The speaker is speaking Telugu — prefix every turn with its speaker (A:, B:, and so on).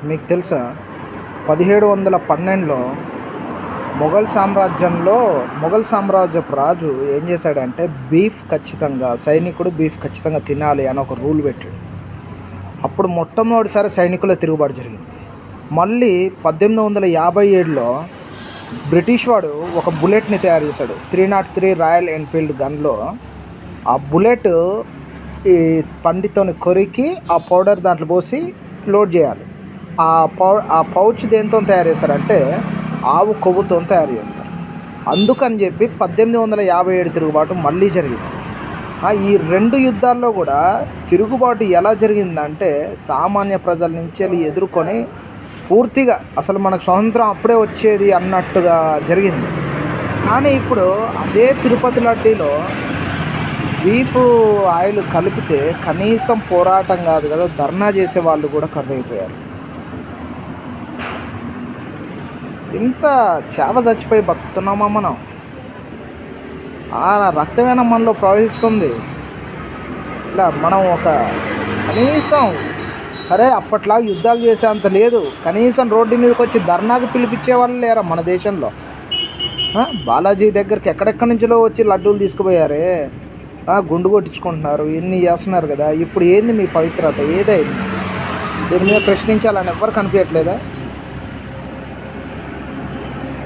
A: మీకు తెలుసా 1712లో మొఘల్ సామ్రాజ్యపు రాజు ఏం చేశాడంటే సైనికుడు బీఫ్ ఖచ్చితంగా తినాలి అని ఒక రూల్ పెట్టాడు. అప్పుడు మొట్టమొదటిసారి సైనికుల తిరుగుబాటు జరిగింది. మళ్ళీ 1857లో బ్రిటిష్ వాడు ఒక బుల్లెట్ని తయారు చేశాడు. 303 రాయల్ ఎన్ఫీల్డ్ గన్లో ఆ బుల్లెట్ ఈ పండితోని కొరికి ఆ పౌడర్ దాంట్లో పోసి లోడ్ చేయాలి. ఆ పౌచ్ దేంతో తయారు చేస్తారంటే ఆవు కొవ్వుతో తయారు చేస్తారు. అందుకని చెప్పి 1857 తిరుగుబాటు మళ్ళీ జరిగింది. ఈ రెండు యుద్ధాల్లో కూడా తిరుగుబాటు ఎలా జరిగిందంటే సామాన్య ప్రజల నుంచి ఎదుర్కొని పూర్తిగా అసలు మనకు స్వతంత్రం అప్పుడే వచ్చేది అన్నట్టుగా జరిగింది. కానీ ఇప్పుడు అదే తిరుపతి లడ్డీలో బీఫ్ ఆయిల్ కలిపితే కనీసం పోరాటం కాదు కదా, ధర్నా చేసే వాళ్ళు కూడా కర్రైపోయారు. ఇంత చేవ చచ్చిపోయి బతుకుతున్నామా మనం? ఆ రక్తమైన మనలో ప్రవహిస్తుంది. ఇలా మనం కనీసం సరే అప్పట్లా యుద్ధాలు చేసేంత లేదు, కనీసం రోడ్డు మీదకి వచ్చి ధర్నాకు పిలిపించే వాళ్ళు లేరా మన దేశంలో? బాలాజీ దగ్గరికి ఎక్కడెక్కడి నుంచో వచ్చి లడ్డూలు తీసుకుపోయారే, గుండు కొట్టించుకుంటున్నారు, ఇన్ని చేస్తున్నారు కదా. ఇప్పుడు ఏంది మీ పవిత్రత? ఏదైంది? దీని మీద ప్రశ్నించాలని ఎవ్వరు కనిపించట్లేదా?